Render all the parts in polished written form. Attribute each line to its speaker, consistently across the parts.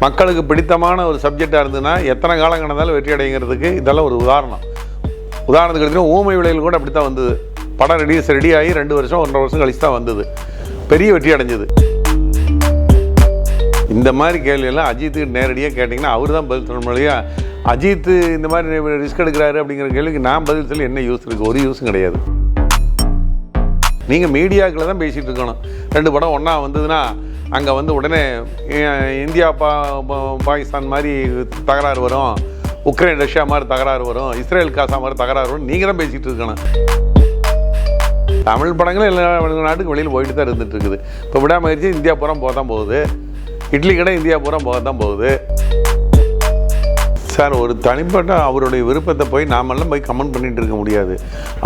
Speaker 1: மக்களுக்கு பிடித்தமான ஒரு சப்ஜெக்டாக இருந்ததுன்னா எத்தனை காலம் கடந்தாலும் வெற்றி அடைங்கிறதுக்கு இதெல்லாம் ஒரு உதாரணத்துக்கு எடுத்தீங்கன்னா ஊமை விலையில் கூட அப்படி தான் வந்தது. படம் ரெடி ஆகி 2 வருஷம் 1.5 வருஷம் கழிச்சு தான் வந்தது, பெரிய வெற்றி அடைஞ்சது. இந்த மாதிரி கேள்வியெல்லாம் அஜித்துக்கு நேரடியாக கேட்டிங்கன்னா அவர் தான் பதில் சொல்லணும் இல்லையா? அஜித் இந்த மாதிரி ரிஸ்க் எடுக்கிறாரு அப்படிங்கிற கேள்விக்கு நான் பதில் சொல்லி என்ன யூஸ் இருக்குது? ஒரு யூஸும் கிடையாது. நீங்கள் மீடியாக்களை தான் பேசிகிட்டு இருக்கணும். 2 படம் ஒன்றா வந்ததுன்னா அங்கே வந்து உடனே இந்தியா பாகிஸ்தான் மாதிரி தகராறு வரும், உக்ரைன் ரஷ்யா மாதிரி தகராறு வரும், இஸ்ரேல் காசா மாதிரி தகராறு வரும், நீங்கள் தான் பேசிகிட்டு இருக்கணும். தமிழ் படங்களும் எல்லா நாட்டுக்கு வெளியில் போயிட்டு தான் இருந்துகிட்டு இருக்குது. இப்போ விடாமுயற்சி இந்தியா பூரா போக தான் போகுது, இட்லி கடை இந்தியா பூரா போக தான் போகுது. சார், ஒரு தனிப்பட்ட அவருடைய விருப்பத்தை போய் நாமெல்லாம் போய் கமெண்ட் பண்ணிகிட்டு இருக்க முடியாது.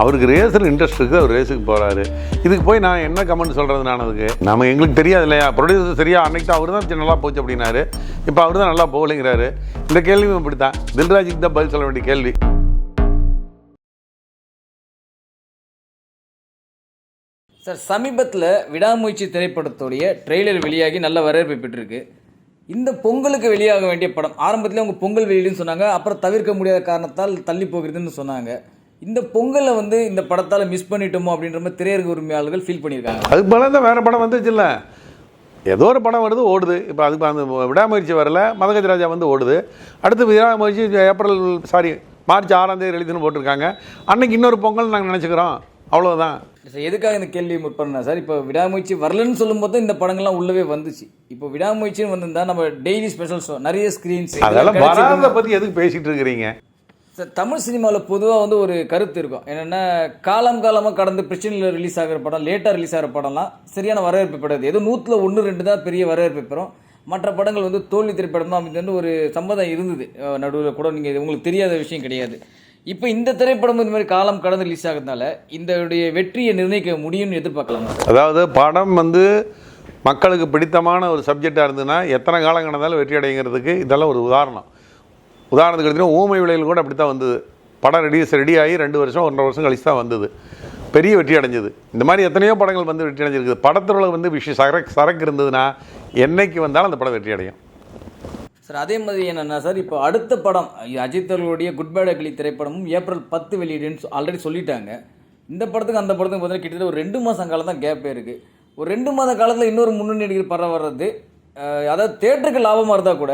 Speaker 1: அவருக்கு ரேஸில் இன்ட்ரெஸ்ட் இருக்குது, அவர் ரேஸுக்கு போகிறாரு. இதுக்கு போய் நான் என்ன கமெண்ட் சொல்கிறது? நான் அதுக்கு எங்களுக்கு தெரியாது இல்லையா? ப்ரொடியூசர் சரியா அன்னைக்கு தான் அவர் தான் நல்லா போச்சு அப்படின்னாரு, இப்போ அவர் தான் நல்லா போகலைங்கிறாரு. இந்த கேள்வியும் இப்படி தான் தில்ராஜுக்கு தான் பதில் சொல்ல வேண்டிய கேள்வி.
Speaker 2: சார், சமீபத்தில் விடாமுயற்சி திரைப்படத்துடைய ட்ரெய்லர் வெளியாகி நல்ல வரவேற்பை பெற்றிருக்கு. இந்த பொங்கலுக்கு வெளியாக வேண்டிய படம், ஆரம்பத்தில் அவங்க பொங்கல் வெளியிடுன்னு சொன்னாங்க, அப்புறம் தவிர்க்க முடியாத காரணத்தால் தள்ளி போகிறதுன்னு சொன்னாங்க. இந்த பொங்கலை வந்து இந்த படத்தால் மிஸ் பண்ணிட்டோமோ அப்படின்ற மாதிரி திரையரங்க உரிமையாளர்கள் ஃபீல் பண்ணியிருக்காங்க.
Speaker 1: அதுக்கு மேலே தான் வேறு படம் வந்துச்சு இல்லை? ஏதோ ஒரு படம் வருது, ஓடுது. இப்போ அதுக்கு அந்த விடாமுயற்சி வரல, மதகஜராஜா வந்து ஓடுது. அடுத்து விடாமுயற்சி மார்ச் 6ஆம் தேதி ரிலீஸ்னு போட்டிருக்காங்க. அன்னைக்கு இன்னொரு பொங்கல் நாங்கள் நினச்சிக்கிறோம், அவ்வளோதான்.
Speaker 2: சார், எதுக்காக இந்த கேள்வி முற்பண்ணா சார்? இப்போ விடாமுயற்சி வரலன்னு சொல்லும்போது இந்த படங்கள்லாம் உள்ளவே வந்துச்சு. இப்போ விடாமுயற்சின்னு வந்திருந்தா நம்ம டெய்லி ஸ்பெஷல் ஷோ, நிறைய ஸ்க்ரீன்ஸ்,
Speaker 1: அதெல்லாம் வராத பற்றி எதுக்கு பேசிகிட்டு இருக்கிறீங்க
Speaker 2: சார்? தமிழ் சினிமாவில் பொதுவாக வந்து ஒரு கருத்து இருக்கும் என்னென்னா, காலமாக கடந்து பிரச்சனையில் ரிலீஸ் ஆகிற படம், லேட்டாக ரிலீஸ் ஆகிற படம்லாம் சரியான வரவேற்பு பெறாது. ஏதோ 100ல் 1-2 தான் பெரிய வரவேற்பு பெறும். மற்ற படங்கள் வந்து தோல்வி திரைப்படம் தான் அப்படின்னு ஒரு சம்மதம் இருந்தது நடுவில் கூட. நீங்கள் உங்களுக்கு தெரியாத விஷயம் கிடையாது. இப்போ இந்த திரைப்படம் இந்த மாதிரி காலம் கடந்து ரிலீஸ் ஆகிறதுனால இந்த வெற்றியை நிர்ணயிக்க முடியும்னு எதிர்பார்க்கலாம்.
Speaker 1: அதாவது படம் வந்து மக்களுக்கு பிடித்தமான ஒரு சப்ஜெக்டாக இருந்ததுன்னா எத்தனை காலம் கடந்தாலும் வெற்றி அடைங்கிறதுக்கு இதெல்லாம் ஒரு உதாரணத்துக்கு எடுத்தீங்கன்னா ஊமை விலையில் கூட அப்படி தான் வந்தது. படம் ரெடி ஆகி 2 வருஷம் 1.5 வருஷம் கழிச்சு தான் வந்தது, பெரிய வெற்றி அடைஞ்சது. இந்த மாதிரி எத்தனையோ படங்கள் வந்து வெற்றி அடைஞ்சிருக்குது. படத்தில் வந்து சரக்கு இருந்ததுன்னா என்னைக்கு வந்தாலும் அந்த படம் வெற்றி அடையும்.
Speaker 2: சார், அதே மாதிரி என்னென்னா சார், இப்போ அடுத்த படம் அஜித் அவர்களுடைய குட் பேட் அக்லி திரைப்படமும் ஏப்ரல் 10 வெளியிடுன்னு ஆல்ரெடி சொல்லிட்டாங்க. இந்த படத்துக்கு அந்த படத்துக்கு பார்த்தீங்கன்னா கிட்டத்தட்ட ஒரு 2 மாதம் காலம் தான் கேப்பே இருக்குது. ஒரு 2 மாத காலத்தில் இன்னொரு முன்னணி நடிகர் படம் வர்றது, அதாவது தேட்டருக்கு லாபமாக இருந்தால் கூட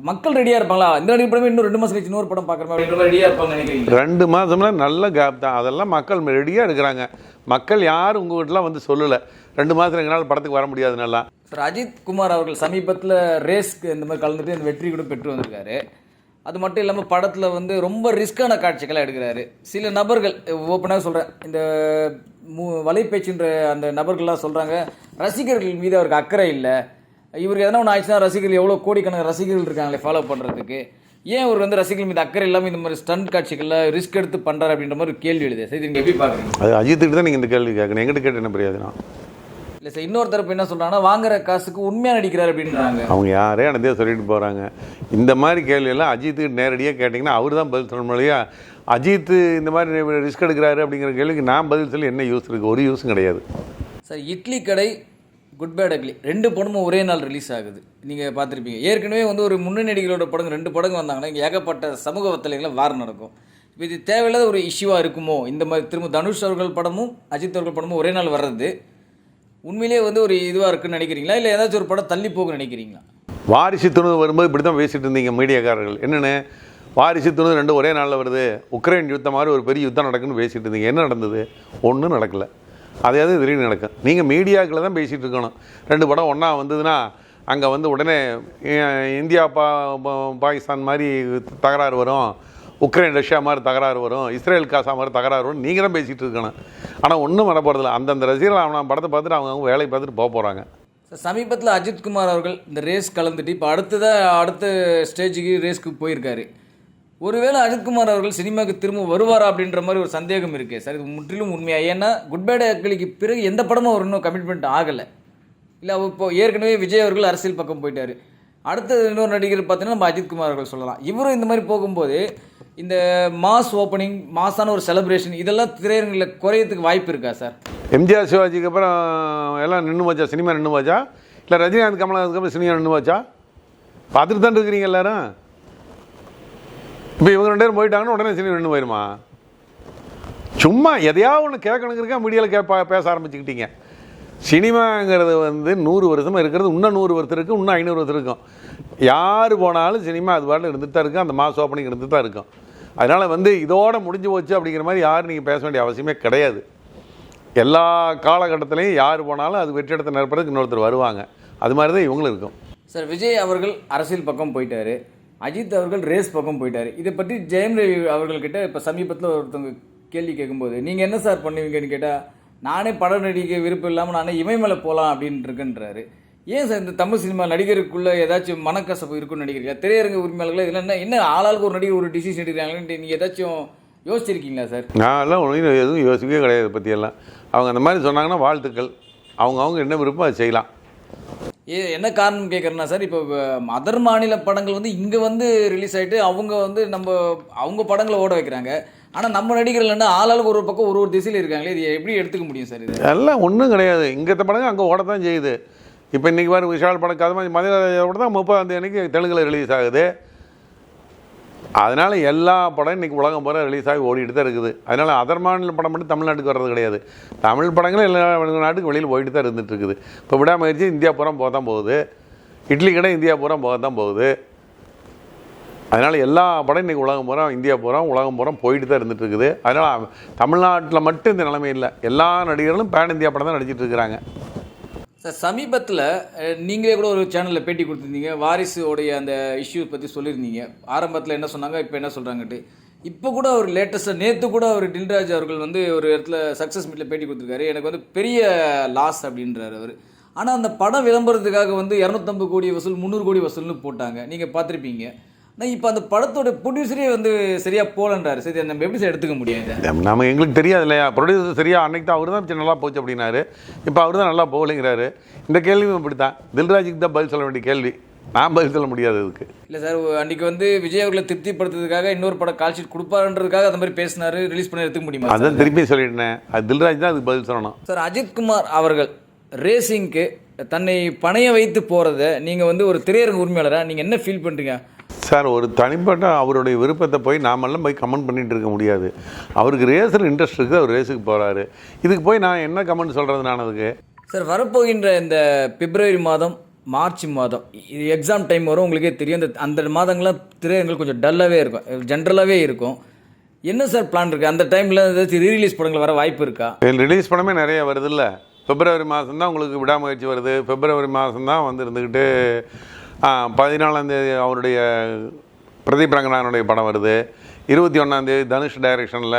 Speaker 2: மக்கள் ரெடியாக இருப்பாங்களா? இந்த நடிகர் படமே இன்னும் 2 மாதம் கழிச்சு இன்னொரு படம் பார்க்குற மாதிரி ரெடியாக இருப்பாங்க நினைக்கிறீங்க?
Speaker 1: 2 மாதம்னா நல்ல கேப் தான். அதெல்லாம் மக்கள் ரெடியாக இருக்கிறாங்க. மக்கள் யாரும் உங்கள் வீட்டிலாம் வந்து சொல்லலை 2 மாதம் எங்களால் படத்துக்கு வர முடியாது. நல்லா
Speaker 2: சார், அஜித் குமார் அவர்கள் சமீபத்தில் ரேஸ்க்கு இந்த மாதிரி கலந்துட்டு இந்த வெற்றி கூட பெற்று வந்திருக்காரு. அது மட்டும் இல்லாமல் படத்தில் வந்து ரொம்ப ரிஸ்க்கான காட்சிகளாக எடுக்கிறாரு. சில நபர்கள், ஓப்பனாக சொல்கிறேன், இந்த வலைப்பேச்சுன்ற அந்த நபர்கள்லாம் சொல்கிறாங்க ரசிகர்கள் மீது அவருக்கு அக்கறை இல்லை, இவருக்கு எதனா ஒன்று ஆயிடுச்சுன்னா ரசிகர்கள் எவ்வளோ கோடிக்கணக்கான ரசிகர்கள் இருக்காங்களே ஃபாலோ பண்ணுறதுக்கு, ஏன் அவர் வந்து ரசிகர்கள் மீது அக்கறை இல்லாமல் இந்த மாதிரி ஸ்டண்ட் காட்சிகளில் ரிஸ்க் எடுத்து பண்ணுறாரு அப்படின்ற மாதிரி ஒரு கேள்வி எழுது. சரி, நீங்கள் எப்படி பார்க்குறீங்க?
Speaker 1: அது அஜித்துக்கு தான் நீங்கள் இந்த கேள்வி கேட்கணும், எங்கிட்ட கேட்டு என்ன பிரயோஜனம்?
Speaker 2: இல்லை சார், இன்னொரு தரப்பு என்ன சொல்கிறாங்கன்னா வாங்குற காசுக்கு உண்மையாக நடிக்கிறார் அப்படின்றாங்க.
Speaker 1: அவங்க யாரே அனதே சொல்லிட்டு போகிறாங்க. இந்த மாதிரி கேள்வியெல்லாம் அஜித்துக்கு நேரடியாக கேட்டிங்கன்னா அவர் தான் பதில் சொல்லணும் இல்லையா? அஜித் இந்த மாதிரி ரிஸ்க் எடுக்கிறாரு அப்படிங்கிற கேள்விக்கு நான் பதில் சொல்லி என்ன யூஸ் இருக்குது? ஒரு யூஸும் கிடையாது.
Speaker 2: சார், இட்லி கடை குட் பேட் அக்லி 2 படமும் ஒரே நாள் ரிலீஸ் ஆகுது. நீங்கள் பார்த்துருப்பீங்க. ஏற்கனவே வந்து ஒரு முன்னணி நடிகளோட படம் 2 படங்கள் வந்தாங்கன்னா இங்கே ஏகப்பட்ட சமூக வத்தலைகளில் வாரம் நடக்கும். இப்போ இது தேவையில்லாத ஒரு இஷ்யூவாக இருக்குமோ? இந்த மாதிரி திரும்ப தனுஷ் அவர்கள் படமும் அஜித் அவர்கள் படமும் ஒரே நாள் வர்றது உண்மையிலேயே வந்து ஒரு இதுவாக இருக்குன்னு நினைக்கிறீங்களா, இல்லை ஏதாச்சும் ஒரு படம் தள்ளி போக நினைக்கிறீங்களா?
Speaker 1: வாரிசு துணு வரும்போது இப்படி தான் பேசிகிட்டு இருந்தீங்க மீடியாக்காரர்கள். என்னென்னு வாரிசு துணு 2 ஒரே நாளில் வருது, உக்ரைன் யுத்தம் மாதிரி ஒரு பெரிய யுத்தம் நடக்குன்னு பேசிகிட்டு இருந்தீங்க. என்ன நடந்தது? ஒன்றும் நடக்கலை. அதையாவது திடீர்னு நடக்கும். நீங்கள் மீடியாக்களை தான் பேசிகிட்டு இருக்கணும். 2 படம் ஒன்றா வந்ததுன்னா அங்கே வந்து உடனே இந்தியா பாகிஸ்தான் மாதிரி தகராறு வரும், உக்ரைன் ரஷ்யா மாதிரி தகராறு வரும், இஸ்ரேல் காசா மாதிரி தகராறு வரும், நீங்கள் தான் பேசிகிட்டு இருக்கணும். ஆனால் ஒன்றும் வர போகிறதில்ல. அந்தந்த ரசிகர்கள் அவன் படத்தை பார்த்துட்டு அவங்க வேலையை பார்த்துட்டு போக போகிறாங்க.
Speaker 2: சமீபத்தில் அஜித் குமார் அவர்கள் இந்த ரேஸ் கலந்துட்டு இப்போ அடுத்த ஸ்டேஜுக்கு ரேஸ்க்கு போயிருக்காரு. ஒருவேளை அஜித்குமார் அவர்கள் சினிமாவுக்கு திரும்ப வருவாரா அப்படின்ற மாதிரி ஒரு சந்தேகம் இருக்குது சார். இது முற்றிலும் உண்மையாக? ஏன்னா குட் பேட் அக்லிக்கு பிறகு எந்த படமும் அவர் இன்னும் கமிட்மெண்ட் ஆகலை. இல்லை, அவர் இப்போ ஏற்கனவே விஜய் அவர்கள் அரசியல் பக்கம் போயிட்டார். அடுத்தது இன்னொரு நடிகர் பார்த்தீங்கன்னா நம்ம அஜித்குமார் அவர்கள் சொல்லலாம். இவரும் இந்த மாதிரி போகும்போது இந்த மாஸ் ஓப்பனிங், மாஸான ஒரு செலிப்ரேஷன் இதெல்லாம் திரையரங்கில் குறையத்துக்கு வாய்ப்பு இருக்கா சார்?
Speaker 1: எம்ஜிஆர் சிவாஜிக்கு அப்புறம் எல்லாம் நின்று வச்சா, சினிமா நின்று வச்சா? இல்லை ரஜினிகாந்த் கமலஹாசனுக்கு அப்புறம் சினிமா நின்று வச்சா? பார்த்துட்டு தான் இருக்கிறீங்க எல்லாரும். இப்போ இவங்க 2 பேரும் போயிட்டாங்கன்னா உடனே சினிமா நின்று போயிருமா? சும்மா எதையாவது ஒன்று கேட்கணுங்கிறக்கா மீடியாவில் பேச ஆரம்பிச்சுக்கிட்டீங்க. சினிமாங்கிறது 100 வருஷமாக இருக்கிறது, இன்னும் 100 வருஷம் இருக்குது, இன்னும் 500 வருஷம் இருக்கும். யார் போனாலும் சினிமா அது பாட்டில் இருந்துட்டு தான் இருக்கும், அந்த மாஸ் ஓப்பனிங் இருந்துட்டு தான் இருக்கும். அதனால் இதோட முடிஞ்சு போச்சு அப்படிங்கிற மாதிரி யாரும் நீங்கள் பேச வேண்டிய அவசியமே கிடையாது. எல்லா காலகட்டத்திலையும் யார் போனாலும் அது வெற்றிடத்தை நிரப்புறதுக்கு இன்னொருத்தர் வருவாங்க. அது மாதிரி தான் இவங்களும் இருக்கும்.
Speaker 2: சார், விஜய் அவர்கள் அரசியல் பக்கம் போயிட்டாரு, அஜித் அவர்கள் ரேஸ் பக்கம் போயிட்டாரு. இதை பற்றி ஜெயம் ரவி அவர்கள்கிட்ட இப்போ சமீபத்தில் ஒருத்தவங்க கேள்வி கேட்கும்போது நீங்கள் என்ன சார் பண்ணுவீங்கன்னு கேட்டால், நானே படம் நடிக்க விருப்பம் இல்லாமல் நானே இமயமலை போகலாம் அப்படின்ட்டு இருக்குன்றாரு. ஏன் சார் இந்த தமிழ் சினிமா நடிகருக்குள்ளே ஏதாச்சும் மனக்கசப்பு இருக்குன்னு நினைக்கிறீங்களா? திரையரங்க உரிமையாளர்கள் இதில் என்ன ஆளாளுக்கு ஒரு நடிகர் ஒரு டிசிஷன் எடுக்கிறாங்கன்னு நீங்கள் ஏதாச்சும் யோசிச்சிருக்கீங்களா சார்?
Speaker 1: நான் எல்லாம் ஒன்றும் எதுவும் யோசிக்கவே கிடையாது பற்றியெல்லாம். அவங்க அந்த மாதிரி சொன்னாங்கன்னா வாழ்த்துக்கள், அவங்க என்ன விருப்பம் அதை செய்யலாம்.
Speaker 2: என்ன காரணம் கேட்குறேன்னா சார், இப்போ அதர் மாநில படங்கள் இங்கே ரிலீஸ் ஆகிட்டு அவங்க படங்களை ஓட வைக்கிறாங்க. ஆனால் நம்ம நடிகர்கள்னா ஆளாளுக்கு ஒரு பக்கம் ஒரு திசையில் இருக்காங்களே, இது எப்படி எடுத்துக்க முடியும் சார்? இது
Speaker 1: எல்லாம் ஒன்றும் கிடையாது. இங்கத்த படங்கள் அங்கே ஓட தான் செய்யுது. இப்போ இன்றைக்கி பாரு விஷால் படம் அது மாதிரி மதியோட தான் 30ஆம் தேதிக்கு தெலுங்கில் ரிலீஸ் ஆகுது. அதனால் எல்லா படம் இன்றைக்கி உலகம் பூரா ரிலீஸ் ஆகி ஓடிட்டு தான் இருக்குது. அதனால் அதர் மாநில படம் மட்டும் தமிழ்நாட்டுக்கு வர்றது கிடையாது. தமிழ் படங்களும் எல்லா நாட்டுக்கு வெளியில் போயிட்டு தான் இருந்துகிட்டு இருக்குது. இப்போ விடாமுயற்சி இந்தியா பூரா போக தான் போகுது, இட்லி கடை இந்தியா பூரா போக தான் போகுது. அதனால் எல்லா படம் இன்றைக்கி உலகம் பூரா இந்தியா பூரா உலகம் பூரா போயிட்டு தான் இருந்துகிட்டு இருக்குது. அதனால் தமிழ்நாட்டில் மட்டும் இந்த நிலைமை இல்லை, எல்லா நடிகர்களும் பேன் இந்தியா படம் தான் நடிச்சிட்டு இருக்கிறாங்க.
Speaker 2: சார், சமீபத்தில் நீங்களே கூட ஒரு சேனலில் பேட்டி கொடுத்துருந்தீங்க, வாரிசுடைய அந்த இஷ்யூ பற்றி சொல்லியிருந்தீங்க. ஆரம்பத்தில் என்ன சொன்னாங்க, இப்போ என்ன சொல்கிறாங்கட்டு. இப்போ கூட ஒரு லேட்டஸ்ட்டாக நேற்று கூட ஒரு தில்ராஜ் அவர்கள் ஒரு இடத்துல சக்ஸஸ் மீட்டில் பேட்டி கொடுத்துருக்காரு. எனக்கு பெரிய லாஸ் அப்படின்றார் அவர். ஆனால் அந்த படம் விளம்பரத்துக்காக 250 கோடி வசூல் 300 கோடி வசூல்னு போட்டாங்க, நீங்கள் பார்த்துருப்பீங்க. ஆனால் இப்போ அந்த படத்தோட ப்ரொடியூசரே சரியாக போகலன்றாரு. சரி, நம்ம எப்படி சார் எடுத்துக்க முடியாது?
Speaker 1: நம்ம எங்களுக்கு தெரியாது இல்லையா, ப்ரொடியூசர் சரியாக அன்றைக்கி தான் அவர் தான் நல்லா போச்சு அப்படின்னாரு. இப்போ அவர் தான் நல்லா போகலைங்கிறாரு. இந்த கேள்வியும் இப்படி தான், தில்ராஜுக்கு தான் பதில் சொல்ல வேண்டிய கேள்வி, நான் பதில் சொல்ல முடியாது அதுக்கு.
Speaker 2: இல்லை சார், அன்றைக்கி விஜய் அவர்களை திருப்திப்படுத்துறதுக்காக இன்னொரு படம் கால் ஷீட் கொடுப்பாருன்றதுக்காக அந்த மாதிரி பேசினார், ரிலீஸ் பண்ணி எடுத்துக்க முடியுமா?
Speaker 1: அதான் திருப்பி சொல்லிட்டேன், அது தில்ராஜ் தான் அதுக்கு பதில் சொல்லணும்.
Speaker 2: சார், அஜித்குமார் அவர்கள் ரேசிங்க்கு தன்னை பணைய வைத்து போகிறத நீங்கள் ஒரு திரையரங்கு உரிமையாளராக நீங்கள் என்ன ஃபீல் பண்ணுறீங்க
Speaker 1: சார்? ஒரு தனிப்பட்ட அவருடைய விருப்பத்தை நாமெல்லாம் போய் கமெண்ட் பண்ணிகிட்டு இருக்க முடியாது. அவருக்கு ரேஸில் இன்ட்ரெஸ்ட் இருக்குது, அவர் ரேஸுக்கு போகிறாரு. இதுக்கு போய் நான் என்ன கமெண்ட் சொல்கிறது? நான் அதுக்கு
Speaker 2: சார், வரப்போகின்ற இந்த பிப்ரவரி மாதம் மார்ச் மாதம் இது எக்ஸாம் டைம் வரும், உங்களுக்கே தெரியும். அந்த மாதங்கள்லாம் திரையரங்குகள் கொஞ்சம் டல்லாகவே இருக்கும், ஜென்ரலாகவே இருக்கும். என்ன சார் பிளான் இருக்குது? அந்த டைமில் ஏதாச்சும் ரீரிலீஸ் படங்கள் வர வாய்ப்பு இருக்கா?
Speaker 1: ரிலீஸ் படமே நிறைய வருது இல்லை. பிப்ரவரி மாதம் தான் உங்களுக்கு விடாமுயற்சி வருது. பிப்ரவரி மாதம் தான் இருந்துக்கிட்டு 14ஆம் தேதி அவருடைய பிரதீப் ரங்கநாதனுடைய படம் வருது. 21ஆம் தேதி தனுஷ் டைரக்ஷனில்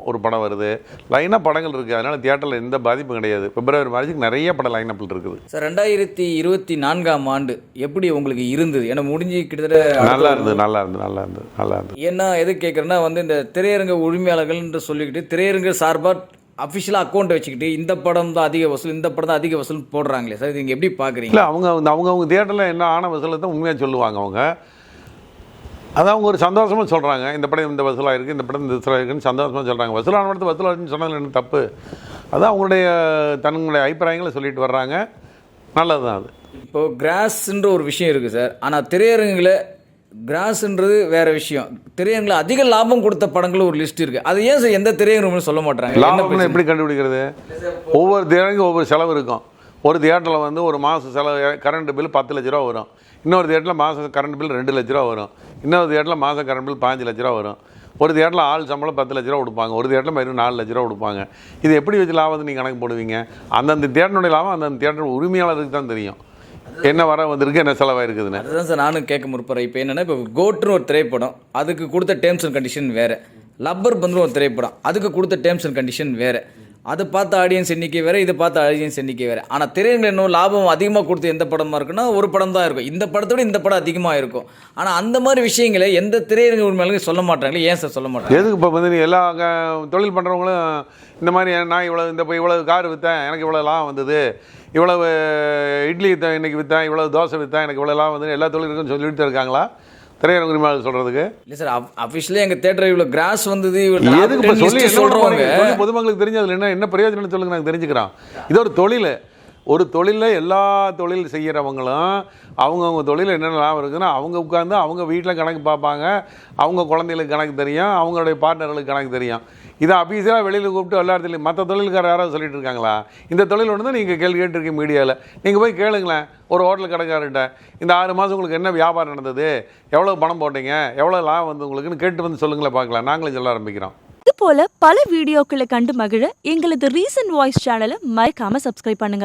Speaker 1: ஒரு படம் வருது. லைனாக படங்கள் இருக்குது. அதனால் தியேட்டரில் எந்த பாதிப்பும் கிடையாது. பிப்ரவரி மாதத்துக்கு நிறைய படம் லைனப்பில் இருக்குது.
Speaker 2: சார், 2024ஆம் ஆண்டு எப்படி உங்களுக்கு இருந்தது? ஏன்னா முடிஞ்சு கிட்டத்தட்ட
Speaker 1: நல்லா இருந்தது.
Speaker 2: ஏன்னா எது கேட்குறேன்னா இந்த திரையரங்க உரிமையாளர்கள்ன்ற சொல்லிக்கிட்டு திரையரங்க சார்பாக அஃபிஷியலாக அக்கௌண்ட் வச்சுக்கிட்டு இந்த படம் தான் அதிக வசூல், இந்த படம் தான் அதிக வசூல் போடுறாங்களே சார், இது நீங்கள் எப்படி பார்க்குறீங்க?
Speaker 1: இல்லை, அவங்க தியேட்டரில் என்ன ஆன வசூலை தான் உண்மையாக சொல்லுவாங்க. அதான் அவங்க ஒரு சந்தோஷமாக சொல்கிறாங்க, இந்த படம் இந்த வசூலாக இருக்குது, இந்த படம் இந்த வசூலாக இருக்குன்னு சந்தோஷமாக சொல்கிறாங்க. வசூலான படத்தை வசூலாக சொன்னதில் என்ன தப்பு? அதான் அவங்களுடைய தன்னுடைய அபிப்பிராயங்களை சொல்லிட்டு வர்றாங்க. நல்லது தான் அது.
Speaker 2: இப்போது கிராஸ்ன்ற ஒரு விஷயம் இருக்குது சார். ஆனால் திரையரங்கில் கிராஸ்ன்றது வேறு விஷயம். திரையரங்கில் அதிக லாபம் கொடுத்த படங்களும் ஒரு லிஸ்ட் இருக்குது. அது ஏன் சார் எந்த திரையரங்கும் சொல்ல மாட்டாங்க?
Speaker 1: லாபம்னு எப்படி கண்டுபிடிக்கிறது? ஒவ்வொரு திரையரங்கும் ஒவ்வொரு செலவு இருக்கும். ஒரு தியேட்டரில் ஒரு மாதம் செலவு கரண்ட் பில் 10 லட்ச ரூபா வரும். இன்னொரு தியேட்டரில் மாதம் கரண்ட் பில் 2 லட்ச ரூபா வரும். இன்னொரு தியேட்டரில் மாதம் கரண்ட் பில் 5 லட்ச ரூபா வரும். ஒரு தியேட்டரில் ஆள் சம்பளம் 10 லட்ச ரூபா கொடுப்பாங்க. ஒரு தியேட்டரில் வெறும் 4 லட்ச ரூபா கொடுப்பாங்க. இது எப்படி வச்சு லாபத்தை நீங்கள் கணக்கு போடுவீங்க? அந்தந்த தியேட்டருடைய லாபம் அந்தந்த தியேட்டர் உரிமையாளருக்கு தான் தெரியும், என்ன வர வந்திருக்கு, என்ன செலவாக இருக்குதுன்னு. அதுதான்
Speaker 2: சார் நானும் கேட்க முற்பறேன். இப்போ என்னென்னா, இப்போ கோட்னு ஒரு திரைப்படம், அதுக்கு கொடுத்த டேர்ம்ஸ் அண்ட் கண்டிஷன் வேறு. லப்பர் பந்துன்னு ஒரு திரைப்படம், அதுக்கு கொடுத்த டேர்ம்ஸ் அண்ட் கண்டிஷன் வேறு. அதை பார்த்த ஆடியன்ஸ் எண்ணிக்கை வேறு, இதை பார்த்த ஆடியன்ஸ் எண்ணிக்கை வேறு. ஆனால் திரையரங்கில் இன்னும் லாபம் அதிகமாக கொடுத்து எந்த படமாக இருக்குன்னா ஒரு படம் தான் இருக்கும். இந்த படத்தோட இந்த படம் அதிகமாக இருக்கும். ஆனால் அந்த மாதிரி விஷயங்களை எந்த திரையரங்கு உரிமையாளர்கள் சொல்ல மாட்டாங்களே, ஏன் சார் சொல்ல மாட்டாங்க?
Speaker 1: எதுக்கு இப்போ எல்லா தொழில் பண்ணுறவங்களும் இந்த மாதிரி நான் இவ்வளவு கார் விற்றேன், எனக்கு இவ்வளோ லாபம் வந்தது, இவ்வளவு இட்லி இன்னைக்கு விற்றேன், இவ்வளோ தோசை விற்றேன், எனக்கு இவ்வளோ லாபம் வந்தது, எல்லா தொழிலுக்கும் சொல்லிட்டு இருக்காங்களா திரையரங்கு உரிமையாளர் சொல்கிறதுக்கு?
Speaker 2: இல்லை சார், அஃபிஷியலாக எங்கள் தேட்டர் இவ்வளோ கிராஸ் வந்தது
Speaker 1: எதுக்கு இப்போ சொல்லி சொல்கிறவங்க பொதுமக்களுக்கு தெரிஞ்சு அதில் என்ன பிரயோஜனம்னு சொல்லுங்க, நாங்கள் தெரிஞ்சுக்கிறோம். இது ஒரு தொழில். ஒரு தொழிலில் எல்லா தொழில் செய்கிறவங்களும் அவங்கவுங்க தொழில் என்னென்ன லாபம் இருக்குதுன்னா அவங்க உட்காந்து அவங்க வீட்டில் கணக்கு பார்ப்பாங்க, அவங்க குழந்தைகளுக்கு கணக்கு தெரியும், அவங்களுடைய பார்ட்னர்களுக்கு கணக்கு தெரியும். இதை அஃபீஸியலாக வெளியில் கூப்பிட்டு எல்லா இடத்துலையும் மற்ற தொழில்காரர் யாராவது சொல்லிட்டு இருக்காங்களா? இந்த தொழில் ஒன்று தான் நீங்கள் கேள்வி கேட்டுருக்கீங்க மீடியாவில். நீங்கள் போய் கேளுங்களேன் ஒரு ஹோட்டல் கடைக்காரர்கிட்ட, இந்த 6 மாதம் உங்களுக்கு என்ன வியாபாரம் நடந்தது, எவ்வளோ பணம் போட்டீங்க, எவ்வளோ லாபம் வந்து உங்களுக்குன்னு கேட்டு வந்து சொல்லுங்களேன் பார்க்கலாம். நாங்களும் சொல்ல ஆரம்பிக்கிறோம்.
Speaker 3: இது போல பல வீடியோக்களை கண்டு மகிழ எங்களது ரீசன்ட் வாய்ஸ் சேனலை மறக்காம சப்ஸ்கிரைப் பண்ணுங்க.